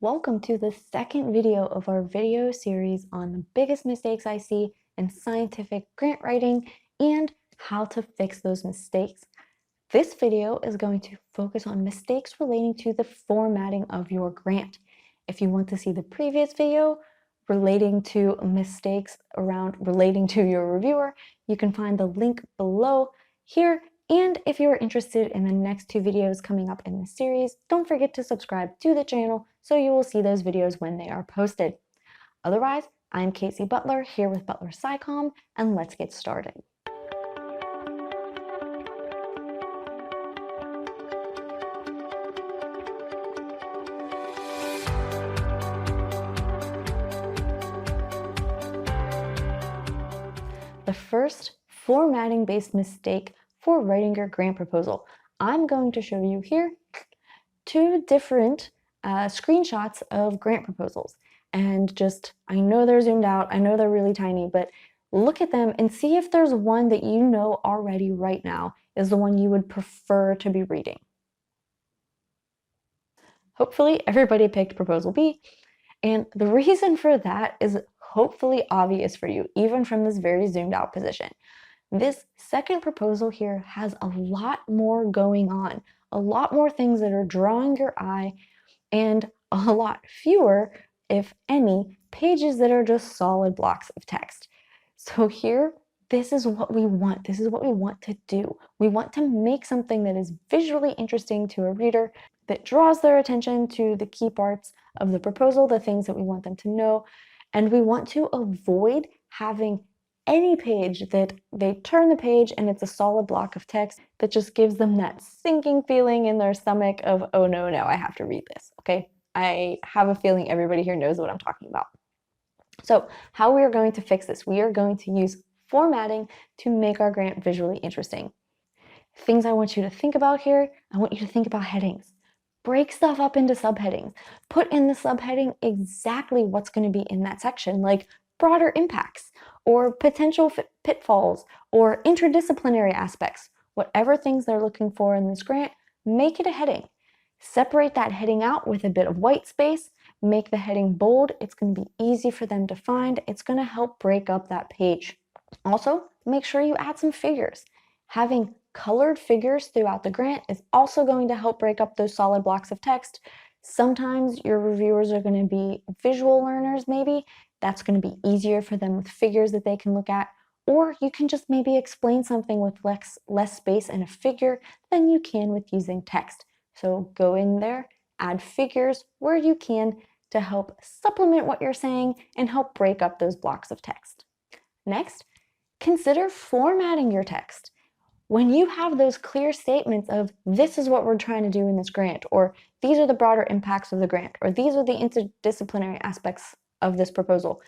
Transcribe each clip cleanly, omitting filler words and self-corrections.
Welcome to the second video of our video series on the biggest mistakes I see in scientific grant writing and how to fix those mistakes. This video is going to focus on mistakes relating to the formatting of your grant. If you want to see the previous video relating to mistakes relating to your reviewer, you can find the link below here. And if you're interested in the next two videos coming up in the series, don't forget to subscribe to the channel so you will see those videos when they are posted. Otherwise, I'm Casey Butler here with ButlerSciComm, and let's get started. The first formatting-based mistake for writing your grant proposal. I'm going to show you here two different screenshots of grant proposals. And I know they're zoomed out, I know they're really tiny, but look at them and see if there's one that you know already right now is the one you would prefer to be reading. Hopefully everybody picked proposal B, and the reason for that is hopefully obvious for you, even from this very zoomed out position. This second proposal here has a lot more going on, a lot more things that are drawing your eye, and a lot fewer, if any, pages that are just solid blocks of text. So here, this is what we want. This is what we want to do. We want to make something that is visually interesting to a reader, that draws their attention to the key parts of the proposal, the things that we want them to know, and we want to avoid having any page that they turn the page and it's a solid block of text that just gives them that sinking feeling in their stomach of, oh no, I have to read this, okay? I have a feeling everybody here knows what I'm talking about. So how we are going to fix this, we are going to use formatting to make our grant visually interesting. Things I want you to think about here, I want you to think about headings. Break stuff up into subheadings. Put in the subheading exactly what's going to be in that section, like broader impacts, or potential pitfalls, or interdisciplinary aspects. Whatever things they're looking for in this grant, make it a heading. Separate that heading out with a bit of white space. Make the heading bold. It's going to be easy for them to find. It's going to help break up that page. Also, make sure you add some figures. Having colored figures throughout the grant is also going to help break up those solid blocks of text. Sometimes your reviewers are going to be visual learners, maybe. That's going to be easier for them with figures that they can look at. Or you can just maybe explain something with less space in a figure than you can with using text. So go in there, add figures where you can to help supplement what you're saying and help break up those blocks of text. Next, consider formatting your text. When you have those clear statements of this is what we're trying to do in this grant, or these are the broader impacts of the grant, or these are the interdisciplinary aspects of this proposal,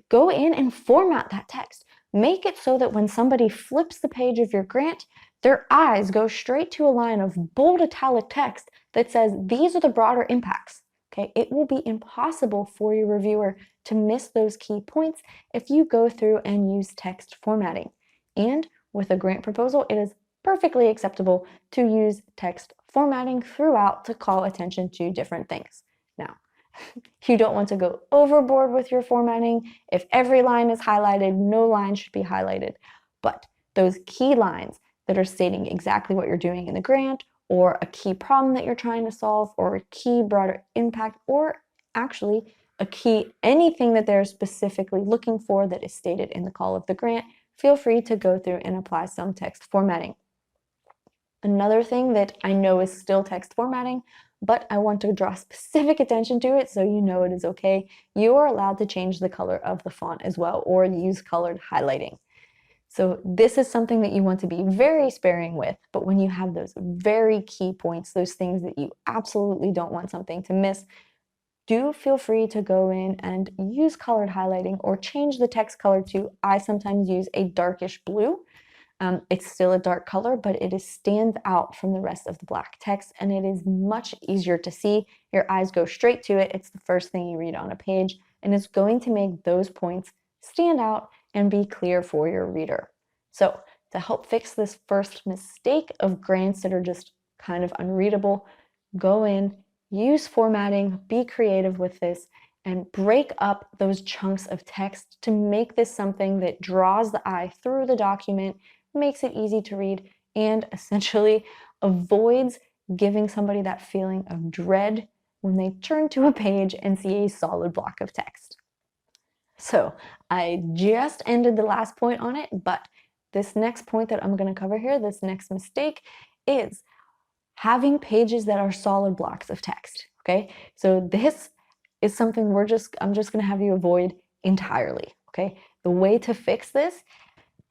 go in and format that text. Make it so that when somebody flips the page of your grant, their eyes go straight to a line of bold italic text that says these are the broader impacts. Okay, it will be impossible for your reviewer to miss those key points if you go through and use text formatting. And with a grant proposal, it is perfectly acceptable to use text formatting throughout to call attention to different things. Now, you don't want to go overboard with your formatting. If every line is highlighted, no line should be highlighted. But those key lines that are stating exactly what you're doing in the grant, or a key problem that you're trying to solve, or a key broader impact, or actually a key anything that they're specifically looking for that is stated in the call of the grant, feel free to go through and apply some text formatting. Another thing that I know is still text formatting, but I want to draw specific attention to it so you know it is okay. You are allowed to change the color of the font as well, or use colored highlighting. So this is something that you want to be very sparing with, but when you have those very key points, those things that you absolutely don't want something to miss, do feel free to go in and use colored highlighting or change the text color to, I sometimes use a darkish blue. It's still a dark color, but it stands out from the rest of the black text, and it is much easier to see. Your eyes go straight to it. It's the first thing you read on a page, and it's going to make those points stand out and be clear for your reader. So to help fix this first mistake of grants that are just kind of unreadable, go in, use formatting, be creative with this, and break up those chunks of text to make this something that draws the eye through the document, makes it easy to read, and essentially avoids giving somebody that feeling of dread when they turn to a page and see a solid block of text. So I just ended the last point on it, but this next point that I'm going to cover here, this next mistake, is having pages that are solid blocks of text. Okay, so this is something I'm just going to have you avoid entirely. Okay, the way to fix this,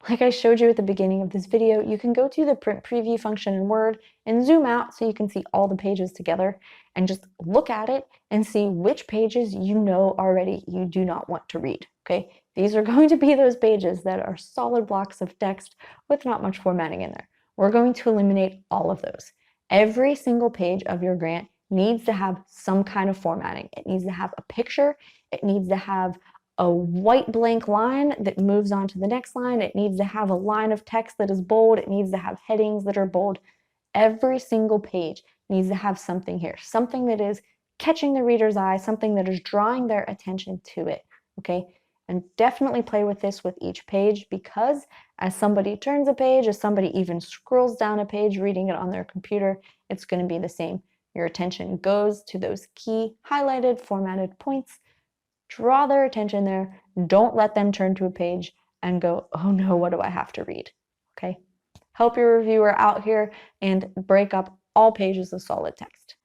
like I showed you at the beginning of this video, you can go to the print preview function in Word and zoom out so you can see all the pages together and just look at it and see which pages you know already you do not want to read, okay? These are going to be those pages that are solid blocks of text with not much formatting in there. We're going to eliminate all of those. Every single page of your grant needs to have some kind of formatting. It needs to have a picture. It needs to have a white blank line that moves on to the next line. It needs to have a line of text that is bold. It needs to have headings that are bold. Every single page needs to have something here, something that is catching the reader's eye, something that is drawing their attention to it, okay? And definitely play with this with each page, because as somebody turns a page, as somebody even scrolls down a page reading it on their computer, it's going to be the same. Your attention goes to those key highlighted, formatted points. Draw their attention there. Don't let them turn to a page and go, oh no, what do I have to read? Okay? Help your reviewer out here and break up all pages of solid text.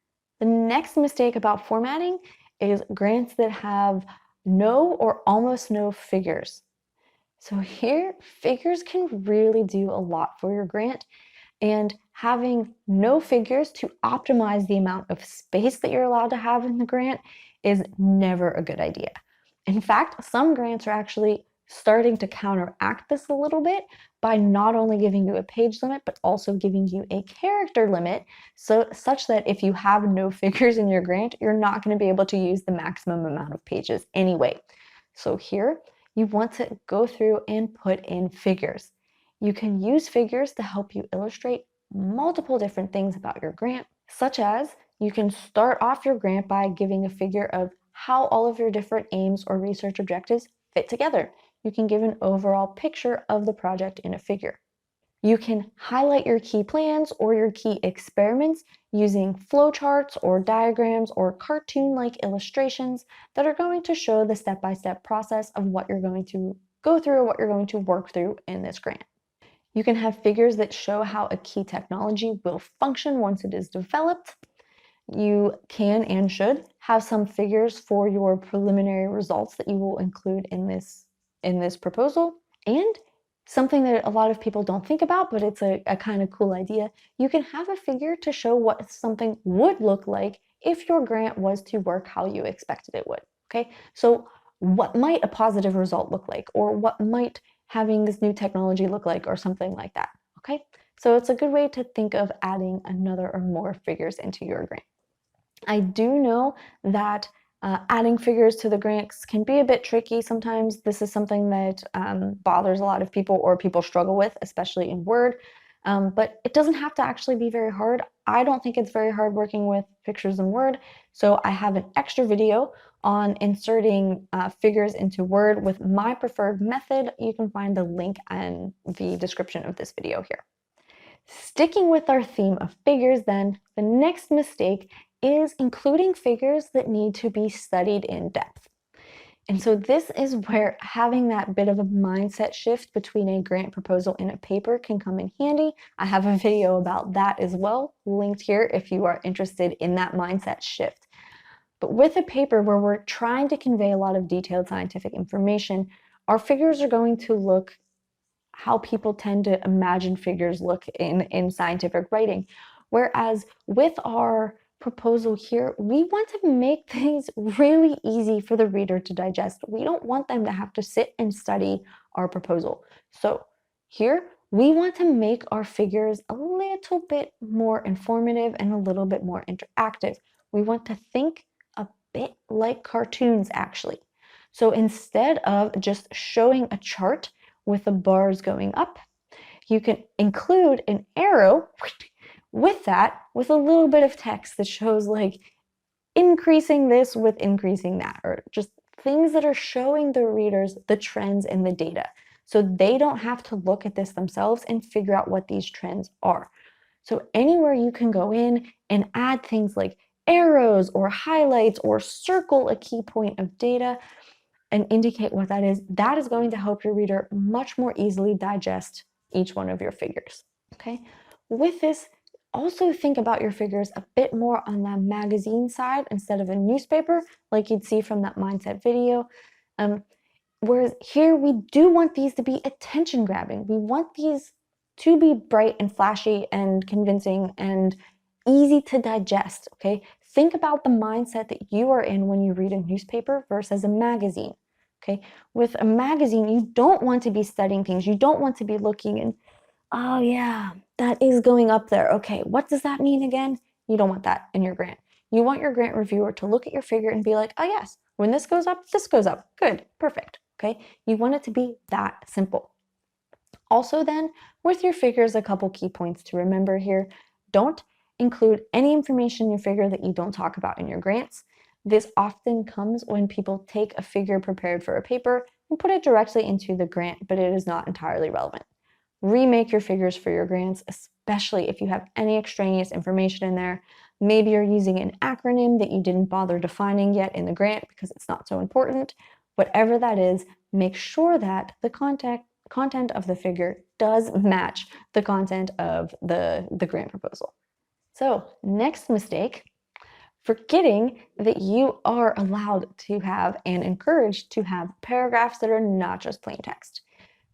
The next mistake about formatting is grants that have no or almost no figures. So here, figures can really do a lot for your grant, and having no figures to optimize the amount of space that you're allowed to have in the grant is never a good idea. In fact, some grants are actually starting to counteract this a little bit by not only giving you a page limit, but also giving you a character limit, such that if you have no figures in your grant, you're not going to be able to use the maximum amount of pages anyway. So here, you want to go through and put in figures. You can use figures to help you illustrate multiple different things about your grant, such as you can start off your grant by giving a figure of how all of your different aims or research objectives fit together. You can give an overall picture of the project in a figure. You can highlight your key plans or your key experiments using flowcharts or diagrams or cartoon-like illustrations that are going to show the step-by-step process of what you're going to go through or what you're going to work through in this grant. You can have figures that show how a key technology will function once it is developed. You can and should have some figures for your preliminary results that you will include in this proposal. And something that a lot of people don't think about, but it's a kind of cool idea, you can have a figure to show what something would look like if your grant was to work how you expected it would. Okay, so what might a positive result look like, or what might having this new technology look like, or something like that. Okay, so it's a good way to think of adding another or more figures into your grant. I do know that adding figures to the grants can be a bit tricky sometimes. This is something that bothers a lot of people, or people struggle with, especially in Word. But it doesn't have to actually be very hard. I don't think it's very hard working with pictures in Word, so I have an extra video on inserting figures into Word with my preferred method. You can find the link in the description of this video here. Sticking with our theme of figures then, the next mistake is including figures that need to be studied in depth. And so this is where having that bit of a mindset shift between a grant proposal and a paper can come in handy. I have a video about that as well, linked here if you are interested in that mindset shift. But with a paper where we're trying to convey a lot of detailed scientific information, our figures are going to look how people tend to imagine figures look in scientific writing. Whereas with our proposal here, we want to make things really easy for the reader to digest. We don't want them to have to sit and study our proposal. So here, we want to make our figures a little bit more informative and a little bit more interactive. We want to think a bit like cartoons, actually. So instead of just showing a chart with the bars going up, you can include an arrow with that, with a little bit of text that shows like increasing this with increasing that, or just things that are showing the readers the trends in the data. So they don't have to look at this themselves and figure out what these trends are. So anywhere you can go in and add things like arrows or highlights or circle a key point of data and indicate what that is going to help your reader much more easily digest each one of your figures. Okay, with this, also think about your figures a bit more on the magazine side instead of a newspaper, like you'd see from that mindset video. Whereas here we do want these to be attention grabbing. We want these to be bright and flashy and convincing and easy to digest, okay? Think about the mindset that you are in when you read a newspaper versus a magazine, okay? With a magazine, you don't want to be studying things. You don't want to be looking and, oh yeah, that is going up there. Okay, what does that mean again? You don't want that in your grant. You want your grant reviewer to look at your figure and be like, oh yes, when this goes up, this goes up. Good, perfect, okay? You want it to be that simple. Also then, with your figures, a couple key points to remember here. Don't include any information in your figure that you don't talk about in your grants. This often comes when people take a figure prepared for a paper and put it directly into the grant, but it is not entirely relevant. Remake your figures for your grants, especially if you have any extraneous information in there. Maybe you're using an acronym that you didn't bother defining yet in the grant because it's not so important. Whatever that is, make sure that the content of the figure does match the content of the grant proposal. So, next mistake, forgetting that you are allowed to have and encouraged to have paragraphs that are not just plain text.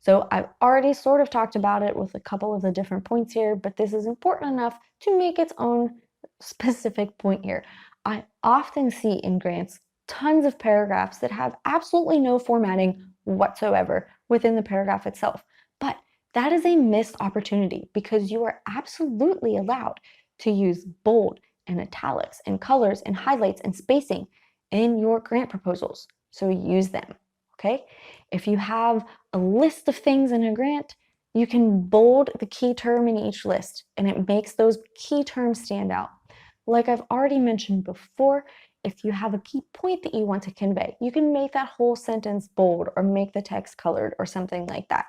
So I've already sort of talked about it with a couple of the different points here, but this is important enough to make its own specific point here. I often see in grants tons of paragraphs that have absolutely no formatting whatsoever within the paragraph itself. But that is a missed opportunity because you are absolutely allowed to use bold and italics and colors and highlights and spacing in your grant proposals. So use them, okay? If you have a list of things in a grant, you can bold the key term in each list, and it makes those key terms stand out. Like I've already mentioned before, if you have a key point that you want to convey, you can make that whole sentence bold or make the text colored or something like that.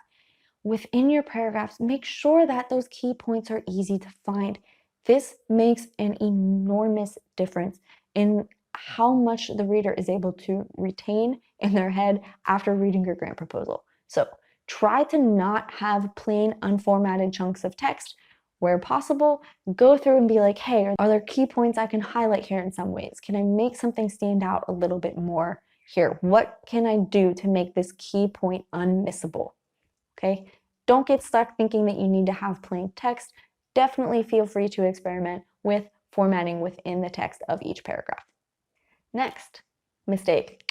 Within your paragraphs, make sure that those key points are easy to find. This makes an enormous difference in how much the reader is able to retain in their head after reading your grant proposal. So try to not have plain unformatted chunks of text. Where possible, go through and be like, hey, are there key points I can highlight here in some ways? Can I make something stand out a little bit more here? What can I do to make this key point unmissable? Okay, don't get stuck thinking that you need to have plain text. Definitely feel free to experiment with formatting within the text of each paragraph. Next mistake,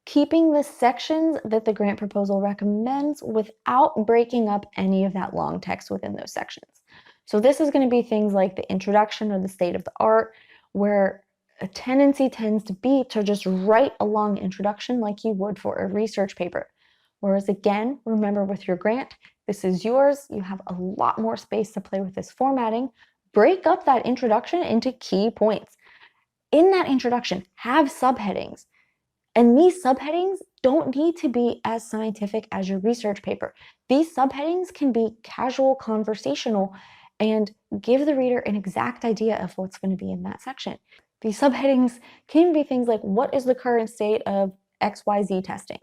keeping the sections that the grant proposal recommends without breaking up any of that long text within those sections. So this is going to be things like the introduction or the state of the art, where a tendency tends to be to just write a long introduction like you would for a research paper. Whereas again, remember with your grant, this is yours. You have a lot more space to play with this formatting. Break up that introduction into key points. In that introduction, have subheadings. And these subheadings don't need to be as scientific as your research paper. These subheadings can be casual, conversational, and give the reader an exact idea of what's going to be in that section. These subheadings can be things like, what is the current state of XYZ testing?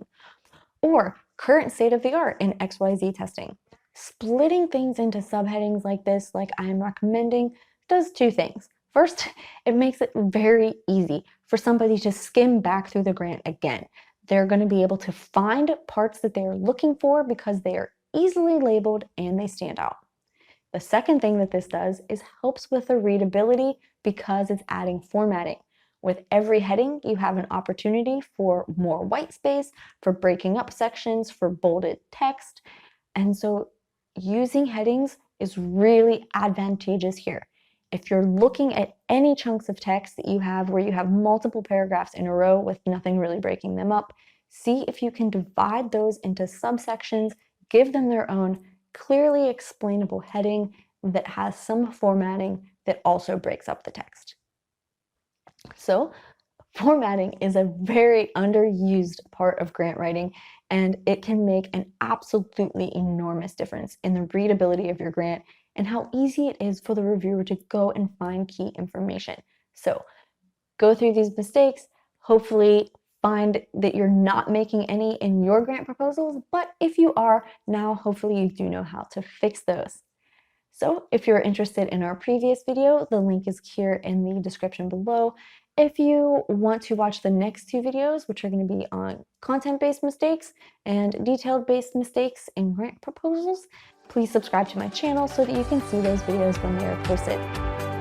Or current state of the art in XYZ testing. Splitting things into subheadings like this, like I am recommending, does two things. First, it makes it very easy for somebody to skim back through the grant again. They're going to be able to find parts that they're looking for because they are easily labeled and they stand out. The second thing that this does is helps with the readability because it's adding formatting. With every heading, you have an opportunity for more white space, for breaking up sections, for bolded text. And so using headings is really advantageous here. If you're looking at any chunks of text that you have where you have multiple paragraphs in a row with nothing really breaking them up, see if you can divide those into subsections, give them their own clearly explainable heading that has some formatting that also breaks up the text. So formatting is a very underused part of grant writing, and it can make an absolutely enormous difference in the readability of your grant and how easy it is for the reviewer to go and find key information. So go through these mistakes, hopefully find that you're not making any in your grant proposals, but if you are, now hopefully you do know how to fix those. So if you're interested in our previous video, the link is here in the description below. If you want to watch the next two videos, which are going to be on content-based mistakes and detailed-based mistakes in grant proposals, please subscribe to my channel so that you can see those videos when they are posted.